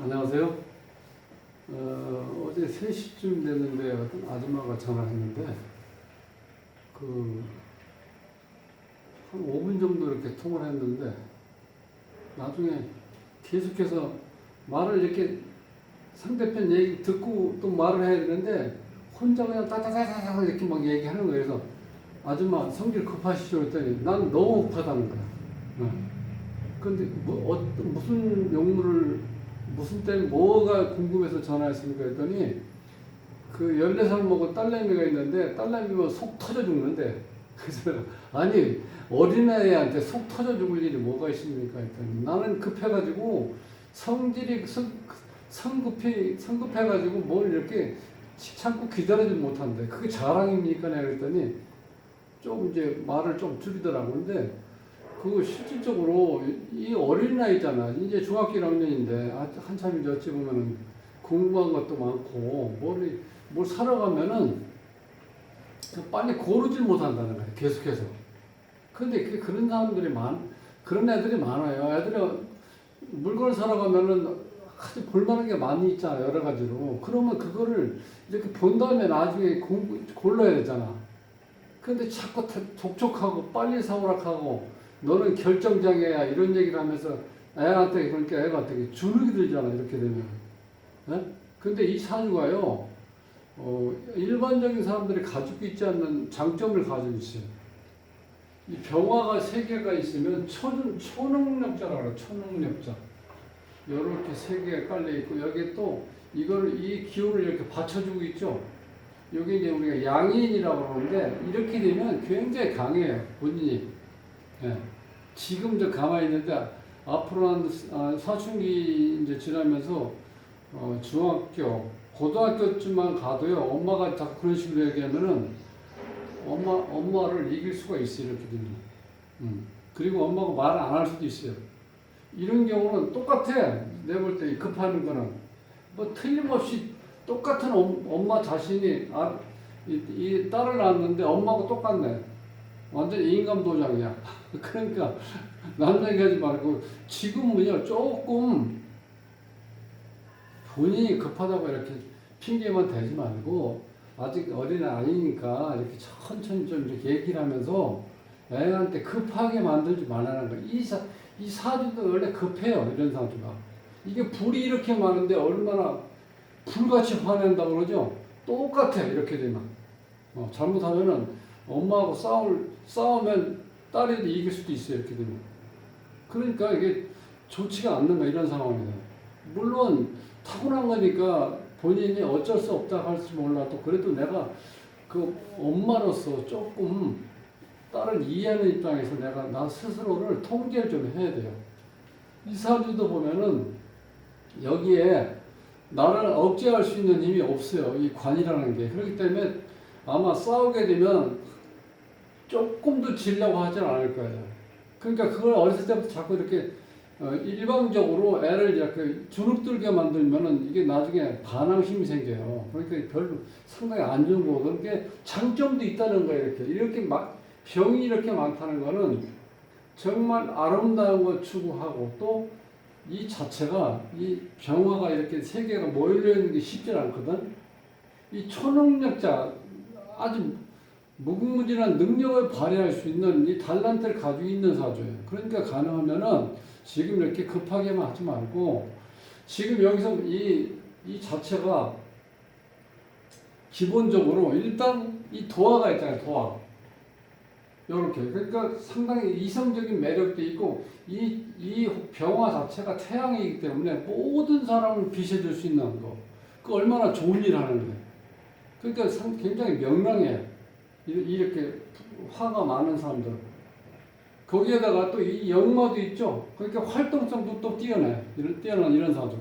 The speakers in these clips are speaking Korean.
안녕하세요. 어제 3시쯤 됐는데 어떤 아줌마가 전화했는데 한 5분 정도 이렇게 통화를 했는데 나중에 계속해서 말을 이렇게 상대편 얘기 듣고 또 말을 해야 되는데 혼자 그냥 따다다다다 이렇게 막 얘기하는 거예요. 그래서 아줌마 성질 급하시죠? 그랬더니 난 너무 급하다는 거야. 근데 무슨 용무를 무슨 때문에 뭐가 궁금해서 전화했습니까? 했더니 14살 먹은 딸내미가 있는데 딸내미가 속 터져 죽는데 그래서 아니 어린애한테 속 터져 죽을 일이 뭐가 있습니까? 했더니 나는 급해가지고 성질이 성급해가지고 뭘 이렇게 참고 기다리지 못한대. 그게 자랑입니까? 내가 그랬더니 좀 이제 말을 좀 줄이더라고. 근데 그 실질적으로 이 어린아이잖아. 이제 중학교 1학년인데 한참 이제 어찌 보면은 공부한 것도 많고 뭘 살아가면은 빨리 고르질 못한다는 거야. 계속해서. 근데 그런 사람들이 그런 애들이 많아요. 애들이 물건을 살아가면은 아주 볼만한 게 많이 있잖아. 여러 가지로. 그러면 그거를 이렇게 본 다음에 나중에 골라야 되잖아. 근데 자꾸 독촉하고 빨리 사오락하고 너는 결정장애야 이런 얘기를 하면서 애한테 그러니까 애가 되게 주눅이 들잖아 이렇게 되면. 예? 근데 이 사주가요 일반적인 사람들이 가지고 있지 않는 장점을 가지고 있어요. 이 병화가 3개가 있으면 초능력자라고 그래요. 초능력자. 이렇게 3개가 깔려 있고 여기 또 이 기운을 이렇게 받쳐주고 있죠. 여기 이제 우리가 양인이라고 그러는데 이렇게 되면 굉장히 강해요 본인이. 예. 지금 저 가만히 있는데 앞으로 한 사춘기 이제 지나면서 중학교, 고등학교쯤만 가도요 엄마가 자꾸 그런 식으로 얘기하면은 엄마를 이길 수가 있어요 이렇게 되면. 그리고 엄마가 말을 안 할 수도 있어요. 이런 경우는 똑같아. 내가 볼 때 급하는 거는 뭐 틀림없이 똑같은 엄마 자신이 이 딸을 낳았는데 엄마하고 똑같네. 완전 인감 도장이야. 그러니까 남 얘기하지 말고 지금은요 조금 본인이 급하다고 이렇게 핑계만 대지 말고 아직 어린 아이니까 이렇게 천천히 좀 이렇게 얘기를 하면서 애한테 급하게 만들지 말라는 거야. 이 사주도 원래 급해요. 이런 사주가. 이게 불이 이렇게 많은데 얼마나 불같이 화낸다고 그러죠? 똑같아 이렇게 되면. 잘못하면은 엄마하고 싸우면 딸이 이길 수도 있어요 이렇게 되면. 그러니까 이게 좋지가 않는 거야 이런 상황이다. 물론 타고난 거니까 본인이 어쩔 수 없다 할지 몰라도 그래도 내가 그 엄마로서 조금 딸을 이해하는 입장에서 내가 나 스스로를 통제를 좀 해야 돼요. 이 사주도 보면은 여기에 나를 억제할 수 있는 힘이 없어요. 이 관이라는 게. 그렇기 때문에 아마 싸우게 되면 조금도 지려고 하진 않을 거예요. 그러니까 그걸 어렸을 때부터 자꾸 이렇게 일방적으로 애를 이렇게 주눅들게 만들면은 이게 나중에 반항심이 생겨요. 그러니까 별로 상당히 안 좋은 거고, 그렇게 장점도 있다는 거예요. 이렇게 병이 이렇게 많다는 거는 정말 아름다운 걸 추구하고 또 이 자체가 이 병화가 이렇게 3개가 모여 있는 게 쉽지 않거든. 이 초능력자 아주 무궁무진한 능력을 발휘할 수 있는 이 달란트를 가지고 있는 사주예요. 그러니까 가능하면은 지금 이렇게 급하게만 하지 말고 지금 여기서 이 자체가 기본적으로 일단 이 도화가 있잖아요. 도화. 이렇게. 그러니까 상당히 이성적인 매력도 있고 이 병화 자체가 태양이기 때문에 모든 사람을 비춰줄 수 있는 거. 그 얼마나 좋은 일 하는 거예요. 그러니까 굉장히 명랑해. 이렇게 화가 많은 사람들. 거기에다가 또 이 역마도 있죠. 그러니까 활동성도 또 뛰어난 이런 사주.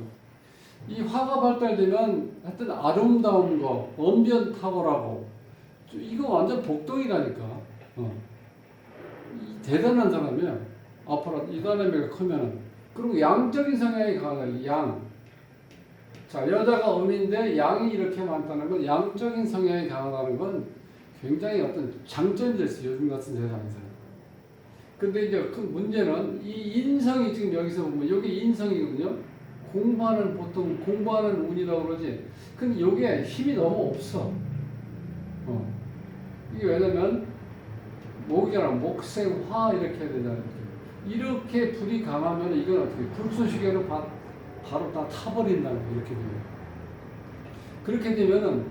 이 화가 발달되면 하여튼 아름다운 거, 언변 탁월하고 이거 완전 복덩이라니까. 대단한 사람이야. 앞으로 이 사람이 크면은. 그리고 양적인 성향이 강하다. 양. 자, 여자가 음인데 양이 이렇게 많다는 건 양적인 성향이 강하다는 건 굉장히 어떤 장점이 될 수 있어요. 요즘 같은 세상에서. 근데 이제 그 문제는 이 인성이 지금 여기서 보면 여기 인성이거든요. 보통 공부하는 운이라고 그러지. 근데 여기에 힘이 너무 없어. 이게 왜냐면 목이잖아. 목생화 이렇게 해야 되잖아. 이렇게 불이 강하면 이건 어떻게 불쏘시개로 바로 다 타버린다는 거 이렇게 되면. 그렇게 되면은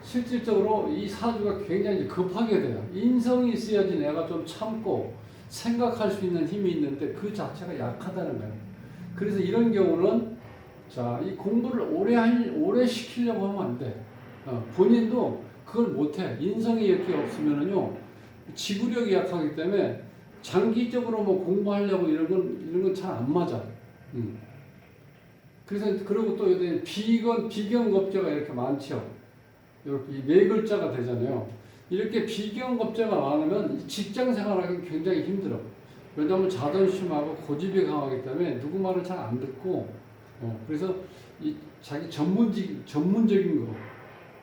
실질적으로 이 사주가 굉장히 급하게 돼요. 인성이 있어야지 내가 좀 참고 생각할 수 있는 힘이 있는데 그 자체가 약하다는 거예요. 그래서 이런 경우는 자, 이 공부를 오래 시키려고 하면 안 돼. 본인도 그걸 못해. 인성이 이렇게 없으면은요, 지구력이 약하기 때문에 장기적으로 뭐 공부하려고 이런 건 잘 안 맞아. 그래서, 그리고 또 여기 비견겁제가 이렇게 많죠. 이렇게 네 글자가 되잖아요. 이렇게 비견겁제가 많으면 직장 생활하기 굉장히 힘들어. 왜냐하면 자존심하고 고집이 강하기 때문에 누구 말을 잘 안 듣고, 그래서 이 자기 전문적인 거,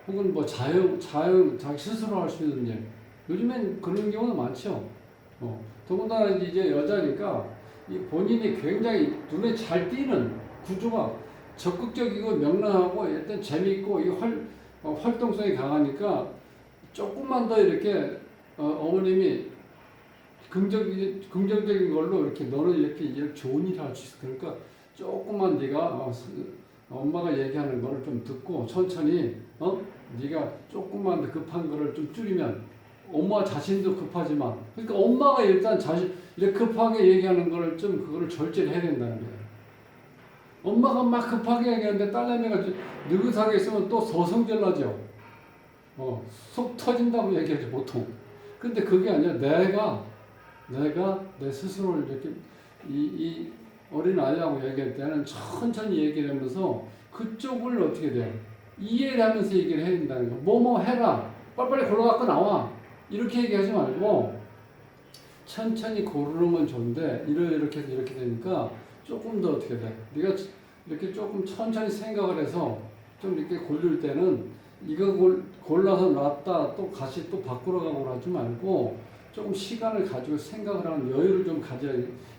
혹은 뭐 자기 스스로 할 수 있는 일. 요즘엔 그런 경우는 많죠. 더군다나 이제 여자니까 이 본인이 굉장히 눈에 잘 띄는 구조가 적극적이고 명랑하고 일단 재밌고 이 활동성이 강하니까 조금만 더 이렇게 어머님이 긍정적인 걸로 이렇게 너는 이렇게 좋은 일을 할 수 있어. 그러니까 조금만 네가 엄마가 얘기하는 거를 좀 듣고 천천히 네가 조금만 더 급한 거를 좀 줄이면 엄마 자신도 급하지만 그러니까 엄마가 일단 이렇게 급하게 얘기하는 거를 좀 그거를 절제를 해야 된다는 거예요. 엄마가 막 급하게 얘기하는데 딸내미가 느긋하게 있으면 또 서성질나죠. 속 터진다고 얘기하죠 보통. 근데 그게 아니라 내가 내 스스로를 이렇게 이 어린 아이하고 얘기할 때는 천천히 얘기를 하면서 그쪽을 어떻게 돼요? 이해를 하면서 얘기를 해야 된다는 거. 뭐뭐 해라. 빨리빨리 걸어갖고 나와. 이렇게 얘기하지 말고 천천히 고르는 건 좋은데 이렇게 해서 이렇게 되니까 조금 더 어떻게 돼? 네가 이렇게 조금 천천히 생각을 해서 좀 이렇게 고를 때는 이거 골라서 놨다 또 다시 또 바꾸러 가고 하지 말고 조금 시간을 가지고 생각을 하는 여유를 좀 가져야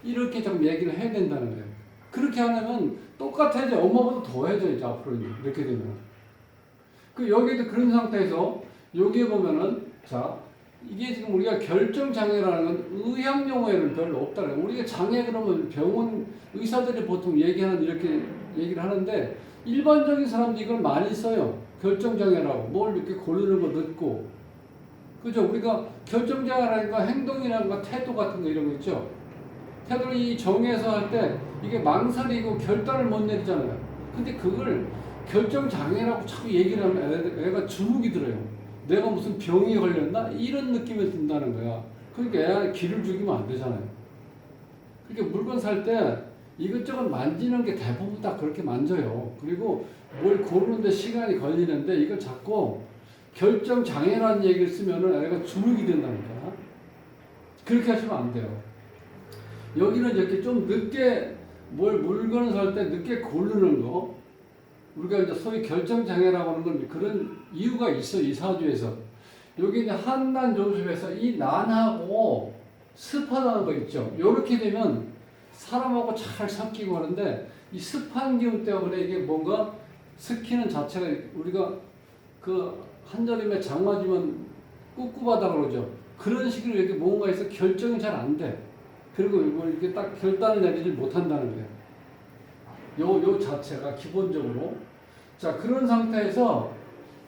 이렇게 좀 얘기를 해야 된다는 거예요. 그렇게 하면 똑같아져. 엄마보다 더 해져 이제 앞으로 이렇게 되면. 여기도 그런 상태에서 여기에 보면은 자 이게 지금 우리가 결정 장애라는 건 의학 용어에는 별로 없다는 거예요. 우리가 장애 그러면 병원 의사들이 보통 얘기하는 이렇게 얘기를 하는데 일반적인 사람들이 이걸 많이 써요. 결정 장애라고 뭘 이렇게 고르는 거 늦고 그죠? 우리가 결정 장애라든가 행동이라든가 태도 같은 거 이런 거 있죠. 태도를 이 정해서 할 때 이게 망설이고 결단을 못 내리잖아요. 근데 그걸 결정 장애라고 자꾸 얘기를 하면 애가 주눅이 들어요. 내가 무슨 병이 걸렸나? 이런 느낌이 든다는 거야. 그러니까 애한테 기를 죽이면 안 되잖아요. 그러니까 물건 살 때 이것저것 만지는 게 대부분 다 그렇게 만져요. 그리고 뭘 고르는데 시간이 걸리는데 이걸 자꾸 결정 장애라는 얘기를 쓰면은 애가 주눅이 된다니까. 그렇게 하시면 안 돼요. 여기는 이렇게 좀 늦게 물건을 살 때 늦게 고르는 거. 우리가 이제 소위 결정 장애라고 하는 건 그런 이유가 있어, 이 사주에서. 여기 이제 한난 조수에서 이 난하고 습하다는 거 있죠. 이렇게 되면 사람하고 잘 섞이고 하는데 이 습한 기운 때문에 이게 뭔가 섞이는 자체가 우리가 그 한여름에 장마지면 꿉꿉하다 그러죠. 그런 식으로 이렇게 뭔가 해서 결정이 잘 안 돼. 그리고 뭐 이렇게 딱 결단을 내리지 못한다는 거예요. 요 자체가 기본적으로. 자, 그런 상태에서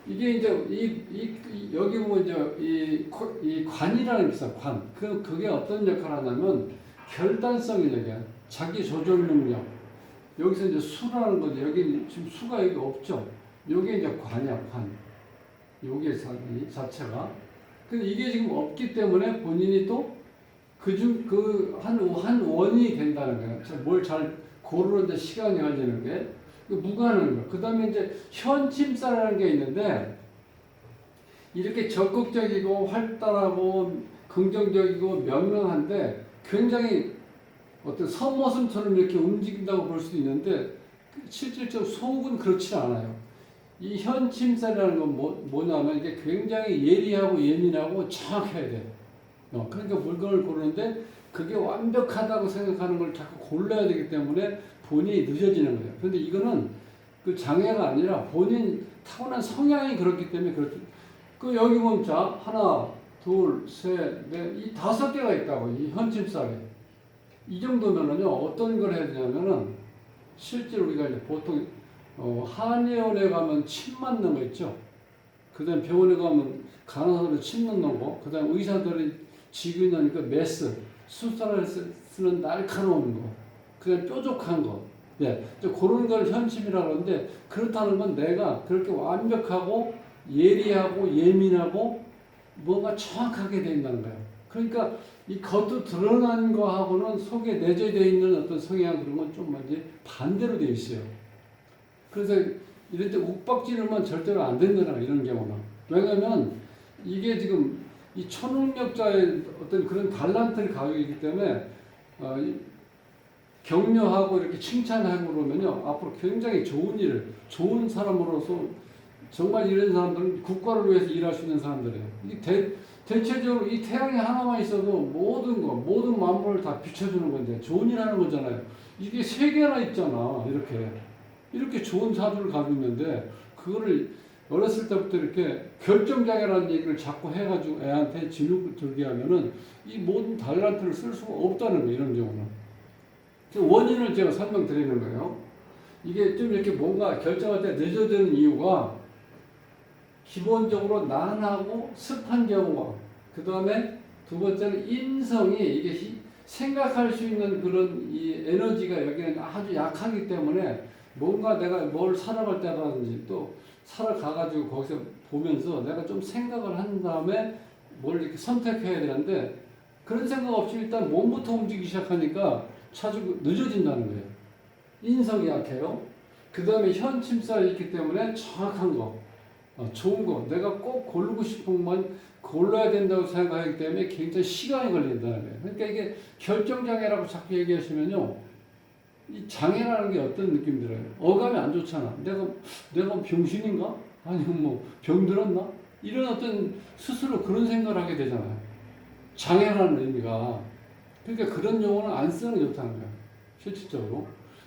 이게 이제 여기 보면 이제 이 관이라는 게 있어, 관. 그게 어떤 역할을 하냐면 결단성을 얘기해. 자기 조절 능력. 여기서 이제 수라는 거죠. 여기 지금 수가 여기 없죠. 여기 이제 관이야, 관. 여기에 자체가. 근데 이게 지금 없기 때문에 본인이 또 한 원이 된다는 거예요. 뭘 잘 고르는데 시간이 걸리는 게. 무관한 거. 그 다음에 이제 현침사라는 게 있는데, 이렇게 적극적이고 활달하고 긍정적이고 명랑한데, 굉장히 어떤 선모습처럼 이렇게 움직인다고 볼 수도 있는데, 실질적으로 속은 그렇지 않아요. 이 현침사라는 건 뭐냐면, 이게 굉장히 예리하고 예민하고 정확해야 돼요. 그러니까 물건을 고르는데, 그게 완벽하다고 생각하는 걸 자꾸 골라야 되기 때문에 본인이 늦어지는 거예요. 그런데 이거는 그 장애가 아니라 본인 타고난 성향이 그렇기 때문에 그렇죠. 그 여기 보면 자 하나, 둘, 셋, 넷, 이 5개가 있다고 이 현침살이. 이 정도면은요 어떤 걸 해야 되냐면은 실제로 우리가 이제 보통 한의원에 가면 침 맞는 거 있죠. 그다음 병원에 가면 간호사들이 침 넣는 거, 그다음 의사들이 지구 넣으니까 메스, 수술을 쓰는 날카로운 거, 그다음 뾰족한 거, 예, 그런 걸 현침이라고 하는데 그렇다는 건 내가 그렇게 완벽하고 예리하고 예민하고 뭔가 정확하게 된다는 거예요. 그러니까 이 겉으로 드러난 거하고는 속에 내재되어 있는 어떤 성향 그런 건 좀 이제 반대로 되어 있어요. 그래서 이럴 때 욱박지르면 절대로 안 된다는 이런 경우는. 왜냐면 이게 지금 이 초능력자의 어떤 그런 달란트를 가지고 있기 때문에 격려하고 이렇게 칭찬하고 그러면요 앞으로 굉장히 좋은 일을 좋은 사람으로서 정말 이런 사람들은 국가를 위해서 일할 수 있는 사람들이에요. 대체적으로 이 태양이 하나만 있어도 모든 만물을 다 비춰주는 건데 좋은 일 하는 거잖아요. 이게 3개나 있잖아. 이렇게 좋은 사주를 가지고 있는데 그거를 어렸을 때부터 이렇게 결정장애라는 얘기를 자꾸 해가지고 애한테 진흙을 들게 하면은 이 모든 달란트를 쓸 수가 없다는 거예요. 이런 경우는. 원인을 제가 설명드리는 거예요. 이게 좀 이렇게 뭔가 결정할 때 늦어지는 이유가 기본적으로 난하고 습한 경우와 그 다음에 두 번째는 인성이 이게 생각할 수 있는 그런 이 에너지가 여기는 아주 약하기 때문에 뭔가 내가 뭘 살아갈 때라든지 또 살아가가지고 거기서 보면서 내가 좀 생각을 한 다음에 뭘 이렇게 선택해야 되는데 그런 생각 없이 일단 몸부터 움직이기 시작하니까 자주 늦어진다는 거예요. 인성이 약해요. 그 다음에 현침살이 있기 때문에 정확한 거, 좋은 거, 내가 꼭 고르고 싶은 것만 골라야 된다고 생각하기 때문에 굉장히 시간이 걸린다는 거예요. 그러니까 이게 결정장애라고 자꾸 얘기하시면요. 이 장애라는 게 어떤 느낌 들어요? 어감이 안 좋잖아. 내가 병신인가? 아니면 뭐 병들었나? 이런 어떤 스스로 그런 생각을 하게 되잖아요. 장애라는 의미가. 그러니까 그런 용어는 안 쓰는 게 좋다는 거예요. 실질적으로.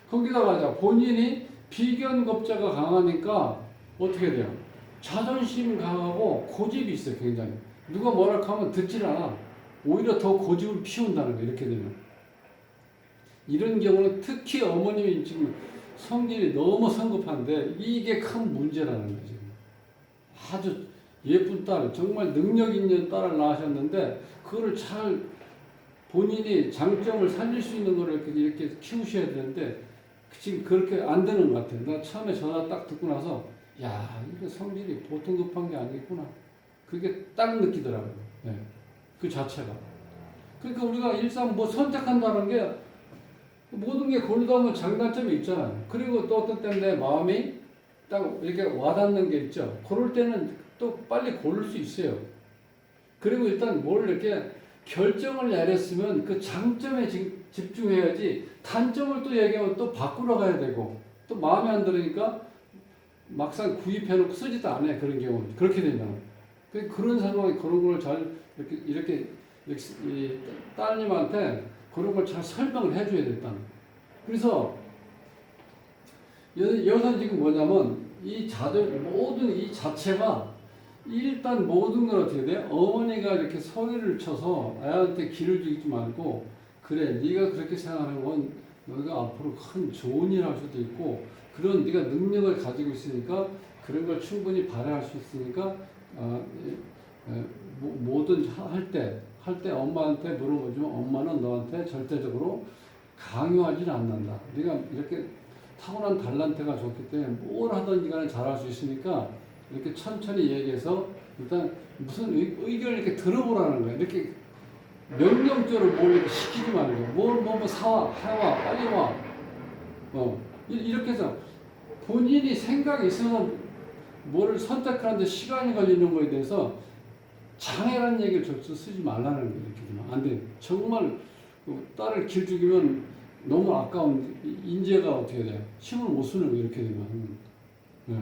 거기다가 본인이 비견겁자가 강하니까 어떻게 돼요? 자존심 강하고 고집이 있어요, 굉장히. 누가 뭐라 하면 듣질 않아. 오히려 더 고집을 피운다는 거예요, 이렇게 되면. 이런 경우는 특히 어머님이 지금 성질이 너무 성급한데 이게 큰 문제라는 거죠. 아주 예쁜 딸, 정말 능력 있는 딸을 낳으셨는데 그거를 잘 본인이 장점을 살릴 수 있는 거를 이렇게 키우셔야 되는데 지금 그렇게 안 되는 것 같아요. 나 처음에 전화 딱 듣고 나서 야, 이거 성질이 보통 급한 게 아니구나. 그게 딱 느끼더라고요. 네. 그 자체가. 그러니까 우리가 일상 뭐 선택한다는 게 모든 게 고르다 보면 장단점이 있잖아요. 그리고 또 어떤 때는 내 마음이 딱 이렇게 와닿는 게 있죠. 고를 때는 또 빨리 고를 수 있어요. 그리고 일단 뭘 이렇게 결정을 내렸으면 그 장점에 집중해야지 단점을 또 얘기하면 또 바꾸러 가야 되고 또 마음에 안 들으니까 막상 구입해놓고 쓰지도 않아요. 그런 경우는. 그렇게 되면. 그런 상황에 그런 걸 잘 이렇게 이 따님한테 그런 걸 잘 설명을 해줘야 됐다. 그래서 여기서 지금 뭐냐면 모든 이 자체가 일단 모든 건 어떻게 돼? 어머니가 이렇게 소리를 쳐서 애한테 기를 주지 말고 그래 네가 그렇게 생각하는 건 너가 앞으로 큰 좋은 일 할 수도 있고 그런 네가 능력을 가지고 있으니까 그런 걸 충분히 발휘할 수 있으니까 뭐든 할 때 엄마한테 물어보지만 엄마는 너한테 절대적으로 강요하지는 않는다. 네가 이렇게 타고난 달란트가 좋기 때문에 뭘 하든지 간에 잘할 수 있으니까 이렇게 천천히 얘기해서 일단 무슨 의견을 이렇게 들어보라는 거야. 이렇게 명령적으로 뭘 이렇게 시키지 말고 뭐 사와, 해와, 빨리 와. 이렇게 해서 본인이 생각이 있어서 뭐를 선택하는데 시간이 걸리는 거에 대해서 장애라는 얘기를 절대 쓰지 말라는 거예요. 이렇게 되면 안 돼. 정말 딸을 길 죽이면 너무 아까운 인재가 어떻게 돼요? 힘을 못 쓰는 거예요. 이렇게 되면. 네.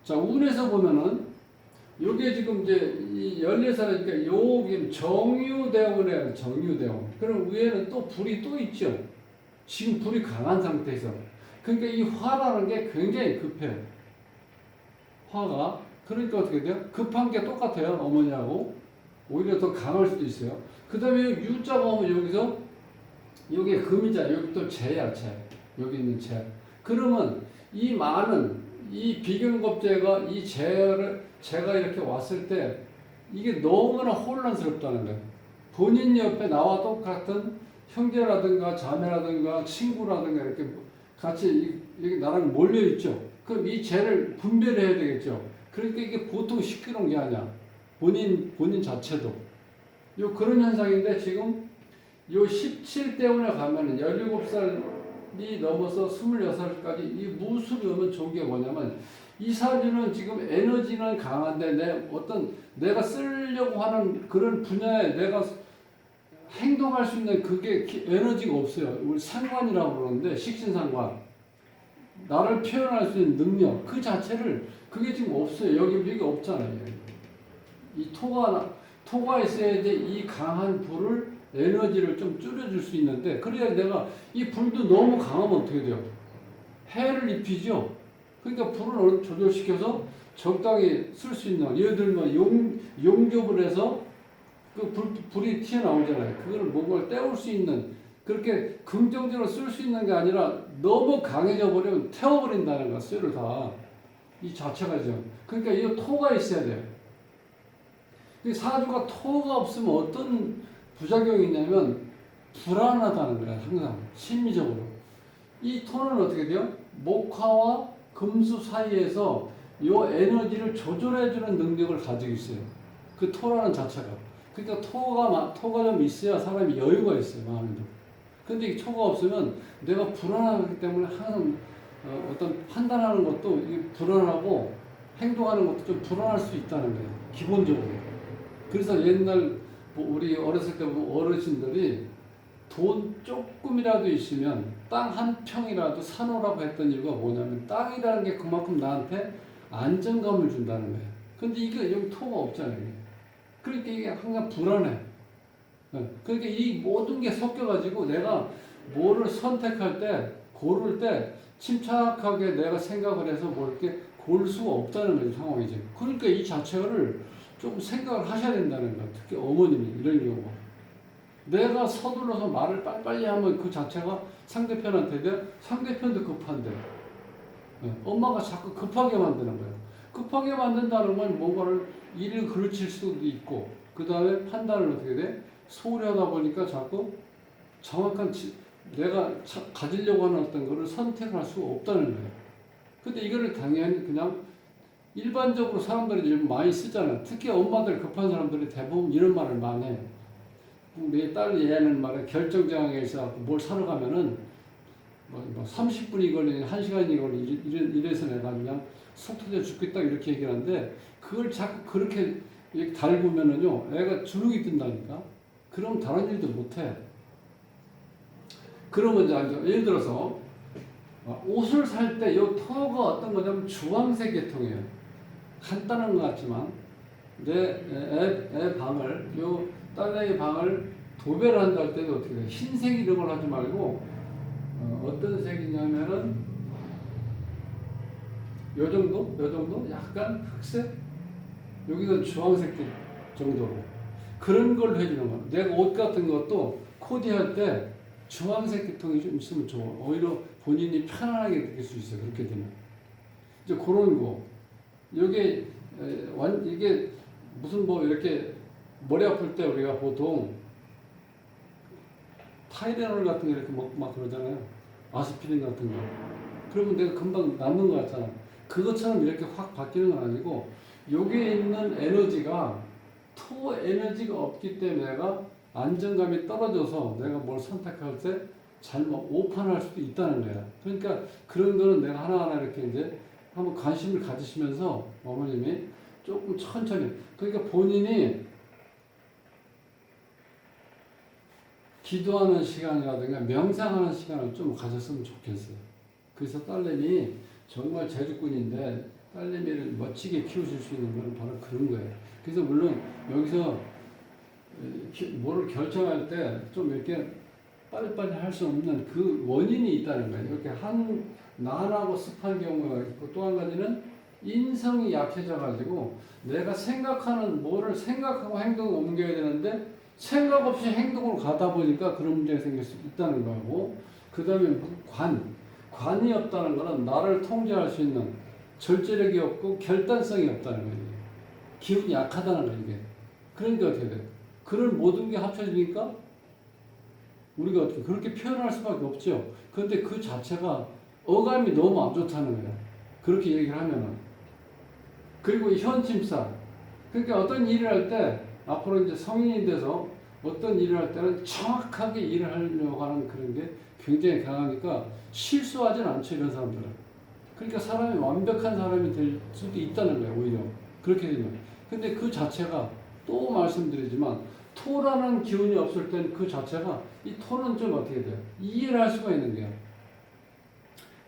자, 운에서 보면은 요게 지금 이제 이 14살이니까 요게 정유대원이에요. 정유대원. 그럼 위에는 또 불이 또 있죠. 지금 불이 강한 상태에서. 그러니까 이 화라는 게 굉장히 급해요. 화가. 그러니까 어떻게 돼요? 급한 게 똑같아요. 어머니하고. 오히려 더 강할 수도 있어요. 그 다음에 유자가 오면 여기서, 여기 금이자, 여기 또 재야, 재. 여기 있는 재. 그러면 이 많은, 이 비경겁제가 이 재가 이렇게 왔을 때 이게 너무나 혼란스럽다는 거예요. 본인 옆에 나와 똑같은 형제라든가 자매라든가 친구라든가 이렇게 같이 여기 나랑 몰려있죠. 그럼 이 재를 분별해야 되겠죠. 그러니까 이게 보통 시끄러운 게 아니야. 본인 자체도. 요 그런 현상인데 지금 요 17대운에 가면은 17살이 넘어서 26살까지 이 무술이 오면 좋은 게 뭐냐면 이 사주는 지금 에너지는 강한데 내가 쓰려고 하는 그런 분야에 내가 행동할 수 있는 그게 에너지가 없어요. 우리 상관이라고 그러는데 식신상관. 나를 표현할 수 있는 능력 그 자체를 그게 지금 없어요. 여기 없잖아요. 이 토가 있어야지 이 강한 불을 에너지를 좀 줄여줄 수 있는데 그래야 내가 이 불도 너무 강하면 어떻게 돼요? 해를 입히죠. 그러니까 불을 조절시켜서 적당히 쓸 수 있는 예를 들면 용접을 해서 그 불이 튀어나오잖아요. 그거를 뭔가를 때울 수 있는 그렇게 긍정적으로 쓸 수 있는 게 아니라 너무 강해져 버리면 태워버린다는 거야. 쇠를 다. 이 자체가죠. 그러니까 이 토가 있어야 돼요. 사주가 토가 없으면 어떤 부작용이 있냐면 불안하다는 거야. 항상 심리적으로. 이 토는 어떻게 돼요? 목화와 금수 사이에서 요 에너지를 조절해주는 능력을 가지고 있어요. 그 토라는 자체가. 그러니까 토가 좀 있어야 사람이 여유가 있어요. 마음에도. 근데 이 토가 없으면 내가 불안하기 때문에 항상 어떤 판단하는 것도 불안하고 행동하는 것도 좀 불안할 수 있다는 거예요. 기본적으로. 그래서 옛날 우리 어렸을 때 어르신들이 돈 조금이라도 있으면 땅 한 평이라도 사놓으라고 했던 이유가 뭐냐면 땅이라는 게 그만큼 나한테 안정감을 준다는 거예요. 근데 이게 여기 토가 없잖아요. 그러니까 이게 항상 불안해. 그러니까 이 모든 게 섞여가지고 내가 뭐를 선택할 때, 고를 때 침착하게 내가 생각을 해서 뭐 이렇게 고를 수가 없다는 거죠, 상황이지. 그러니까 이 자체를 좀 생각을 하셔야 된다는 거야. 특히 어머님이 이런 경우. 내가 서둘러서 말을 빨리빨리 하면 그 자체가 상대편한테 돼. 상대편도 급한데. 엄마가 자꾸 급하게 만드는 거예요. 급하게 만든다는 건 뭔가를 일을 그르칠 수도 있고, 그 다음에 판단을 어떻게 돼? 소홀히 하다 보니까 자꾸 정확한 내가 가지려고 하는 어떤 거를 선택할 수가 없다는 거예요. 근데 이거를 당연히 그냥 일반적으로 사람들이 좀 많이 쓰잖아요. 특히 엄마들 급한 사람들이 대부분 이런 말을 많이 해요. 내 딸 얘는 말에 결정장애 있어 뭘 사러 가면은 뭐 30분이 걸리는 1시간이 걸리는 이래서 내가 그냥 속 터져 죽겠다 이렇게 얘기하는데 그걸 자꾸 그렇게 달구면은요 애가 주눅이 든다니까. 그럼 다른 일도 못해. 그러면 이제 예를 들어서 옷을 살 때 이 토가 어떤 거냐면 주황색 계통이에요. 간단한 것 같지만 애 방을 요 딸내미 방을 도배를 한다 할 때도 어떻게 돼? 흰색 이런 걸 하지 말고 어떤 색이냐면은 요 정도 약간 흑색 여기는 주황색 정도로 그런 걸로 해주는 거야. 내가 옷 같은 것도 코디할 때 주황색 계통이 좀 있으면 좋아. 오히려 본인이 편안하게 느낄 수 있어. 그렇게 되면 이제 그런 거 이게 무슨 뭐 이렇게 머리 아플 때 우리가 보통 타이레놀 같은 거 이렇게 먹고 막 그러잖아요. 아스피린 같은 거. 그러면 내가 금방 낫는 거 같잖아. 그것처럼 이렇게 확 바뀌는 건 아니고 여기에 있는 에너지가 토 에너지가 없기 때문에 내가 안정감이 떨어져서 내가 뭘 선택할 때 잘못 오판할 수도 있다는 거야. 그러니까 그런 거는 내가 하나하나 이렇게 이제 한번 관심을 가지시면서 어머님이 조금 천천히 그러니까 본인이 기도하는 시간이라든가 명상하는 시간을 좀 가졌으면 좋겠어요. 그래서 딸내미 정말 재주꾼인데 딸내미를 멋지게 키우실 수 있는 건 바로 그런 거예요. 그래서 물론 여기서 뭐를 결정할 때 좀 이렇게 빨리빨리 할 수 없는 그 원인이 있다는 거예요. 이렇게 난하고 습한 경우가 있고, 또 한 가지는 인성이 약해져 가지고 내가 생각하는 뭐를 생각하고 행동을 옮겨야 되는데 생각 없이 행동으로 가다 보니까 그런 문제가 생길 수 있다는 거고, 그 다음에 관이 없다는 거는 나를 통제할 수 있는 절제력이 없고 결단성이 없다는 거예요. 기운이 약하다는 거예요, 이게. 그러니까 어떻게 돼요? 그런 모든 게 합쳐지니까 우리가 어떻게 그렇게 표현할 수밖에 없죠. 그런데 그 자체가 어감이 너무 안 좋다는 거예요. 그렇게 얘기를 하면은. 그리고 현침살. 그러니까 어떤 일을 할 때 앞으로 이제 성인이 돼서 어떤 일을 할 때는 정확하게 일을 하려고 하는 그런 게 굉장히 강하니까 실수하진 않죠, 이런 사람들은. 그러니까 사람이 완벽한 사람이 될 수도 있다는 거예요, 오히려. 그렇게 되면. 근데 그 자체가 또 말씀드리지만 토라는 기운이 없을 땐 그 자체가 이 토는 좀 어떻게 돼요? 이해를 할 수가 있는 거예요.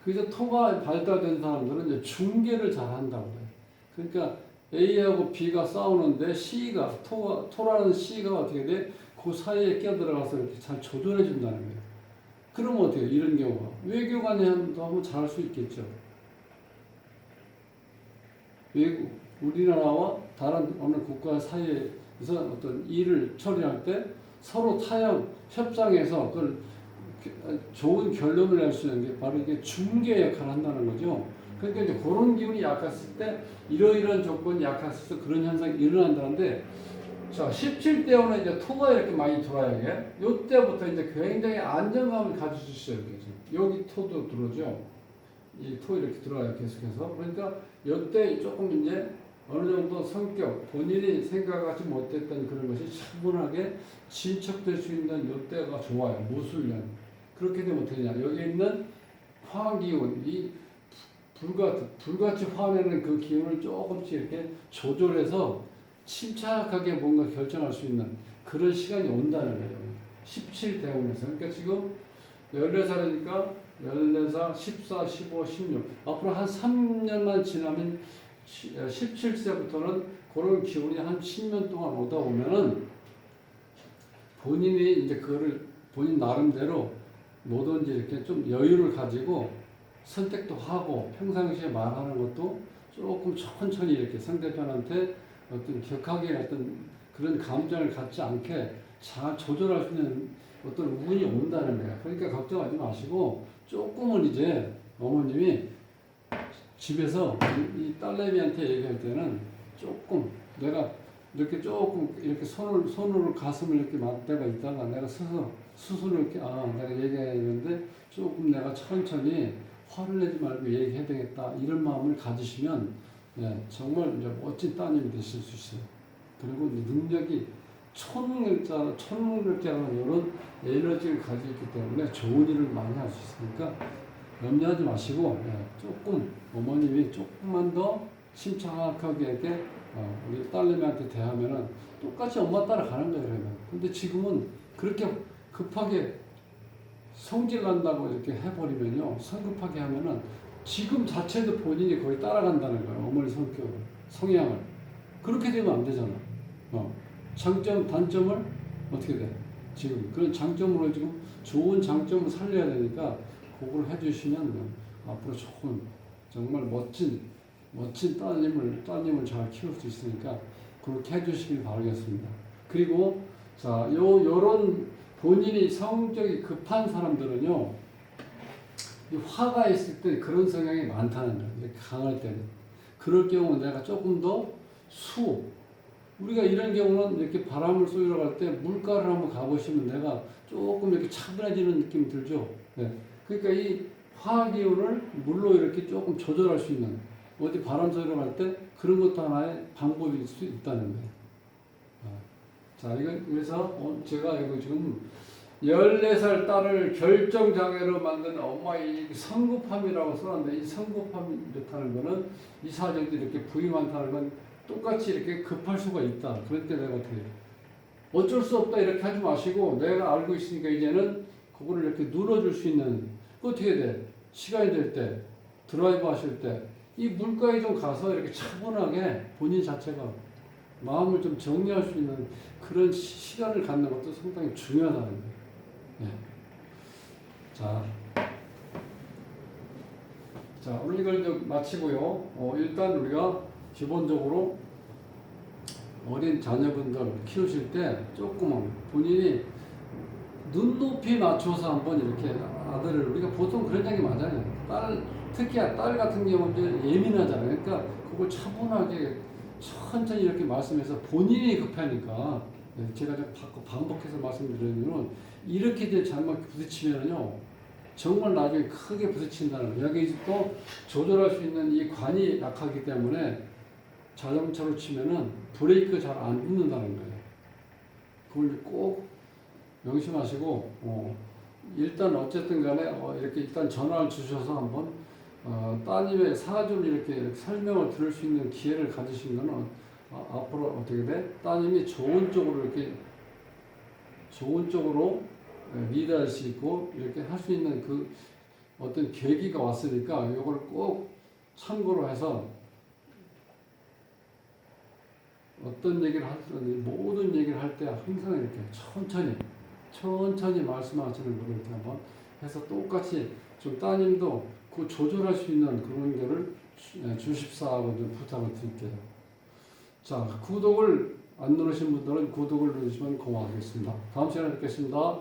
그래서 토가 발달된 사람들은 이제 중계를 잘 한다고 해요. 그러니까 A하고 B가 싸우는데 토라는 C가 어떻게 돼? 그 사이에 끼어들어가서 이렇게 잘 조절해 준다는 거예요. 그러면 어떻게 해요? 이런 경우가. 외교관도 하면 잘할 수 있겠죠. 우리나라와 다른 어느 국가 사이에서 어떤 일을 처리할 때 서로 타협, 협상해서 그걸 좋은 결론을 낼 수 있는 게 바로 이게 중개 역할을 한다는 거죠. 그러니까 이제 그런 기운이 약했을 때 이러이러한 조건이 약했을 때 그런 현상이 일어난다는데, 자, 17대원은 이제 토가 이렇게 많이 들어와요. 이게. 요때부터 이제 굉장히 안정감을 가지실 수 있어요. 여기 토도 들어오죠. 이 토 이렇게 들어와요. 계속해서. 그러니까 요때 조금 이제 어느 정도 성격, 본인이 생각하지 못했던 그런 것이 차분하게 진척될 수 있는 요때가 좋아요. 무술년. 그렇게 되면 어떻게 되냐. 여기 있는 화기운, 이 불같이 화내는 그 기운을 조금씩 이렇게 조절해서 침착하게 뭔가 결정할 수 있는 그런 시간이 온다는 거예요. 17대운에서. 그러니까 지금 14살이니까 14살, 14, 15, 16. 앞으로 한 3년만 지나면 17세부터는 그런 기운이 한 10년 동안 오다 보면은 본인이 이제 그거를 본인 나름대로 뭐든지 이렇게 좀 여유를 가지고 선택도 하고 평상시에 말하는 것도 조금 천천히 이렇게 상대편한테 어떤 격하게 어떤 그런 감정을 갖지 않게 잘 조절할 수 있는 어떤 운이 온다는 거야. 그러니까 걱정하지 마시고 조금은 이제 어머님이 집에서 이 딸내미한테 얘기할 때는 조금 내가 이렇게 조금 이렇게 손으로 가슴을 이렇게 맞대가 있다가 내가 스스로 이렇게 내가 얘기해야 되는데 조금 내가 천천히 화를 내지 말고 얘기해야 되겠다 이런 마음을 가지시면 정말 이제 멋진 따님이 되실 수 있어요. 그리고 능력이 초능력자라는 이런 에너지를 가지고 있기 때문에 좋은 일을 많이 할 수 있으니까 염려하지 마시고 조금 어머님이 조금만 더 침착하게 이렇게 우리 딸내미한테 대하면은 똑같이 엄마 따라가는 거예요. 그러면. 근데 지금은 그렇게 급하게 성질 난다고 이렇게 해버리면요, 성급하게 하면은 지금 자체도 본인이 거의 따라간다는 거예요. 어머니 성향을. 그렇게 되면 안 되잖아. 장점, 단점을 어떻게 돼? 지금 그런 장점으로 지금 좋은 장점을 살려야 되니까 그걸 해주시면 앞으로 좋은 정말 멋진 따님을 잘 키울 수 있으니까 그렇게 해주시길 바라겠습니다. 그리고 자, 요런 본인이 성격이 급한 사람들은요, 이 화가 있을 때 그런 성향이 많다는 거예요. 이렇게 강할 때는. 그럴 경우 내가 조금 더 우리가 이런 경우는 이렇게 바람을 쏘러 갈 때 물가를 한번 가보시면 내가 조금 이렇게 차분해지는 느낌이 들죠. 네. 그러니까 이 화기운을 물로 이렇게 조금 조절할 수 있는 어디 바람 쏘러 갈 때 그런 것도 하나의 방법일 수 있다는 거예요. 자, 그래서 제가 이거 지금 14살 딸을 결정장애로 만든 엄마의 성급함이라고 써놨는데, 이 성급함이 이렇다는 거는 이 사정들이 이렇게 부이 많다는 건 똑같이 이렇게 급할 수가 있다. 그럴 때 내가 어떻게 해요? 어쩔 수 없다 이렇게 하지 마시고 내가 알고 있으니까 이제는 그거를 이렇게 눌러줄 수 있는, 어떻게 돼? 시간이 될 때, 드라이브 하실 때 이 물가에 좀 가서 이렇게 차분하게 본인 자체가 마음을 좀 정리할 수 있는 그런 시간을 갖는 것도 상당히 중요하다는 거예요. 예. 자, 오늘 이걸 좀 마치고요. 일단 우리가 기본적으로 어린 자녀분들 키우실 때 조금은 본인이 눈높이 맞춰서 한번 이렇게 아들을 우리가 보통 그런 얘기 많잖아요. 특히 딸 같은 경우는 이제 예민하잖아요. 그러니까 그걸 차분하게 천천히 이렇게 말씀해서 본인이 급하니까 제가 좀 반복해서 말씀드리는 이유는 이렇게 이제 잘못 부딪히면요 정말 나중에 크게 부딪힌다는 거예요. 여기 또 조절할 수 있는 이 관이 약하기 때문에 자동차로 치면은 브레이크 잘 안 붙는다는 거예요. 그걸 꼭 명심하시고 일단 어쨌든 간에 이렇게 일단 전화를 주셔서 한번 따님의 사주를 이렇게 설명을 들을 수 있는 기회를 가지신 거는 앞으로 어떻게 돼? 따님이 좋은 쪽으로 이렇게 좋은 쪽으로 리드할 수 있고 이렇게 할 수 있는 그 어떤 계기가 왔으니까 이걸 꼭 참고로 해서 어떤 얘기를 하든 모든 얘기를 할 때 항상 이렇게 천천히 말씀하시는 거를 이렇게 한번 해서 똑같이 좀 따님도 그 조절할 수 있는 그런 거를 주십사하고 좀 부탁을 드릴게요. 자, 구독을 안 누르신 분들은 구독을 누르시면 고맙겠습니다. 다음 시간에 뵙겠습니다.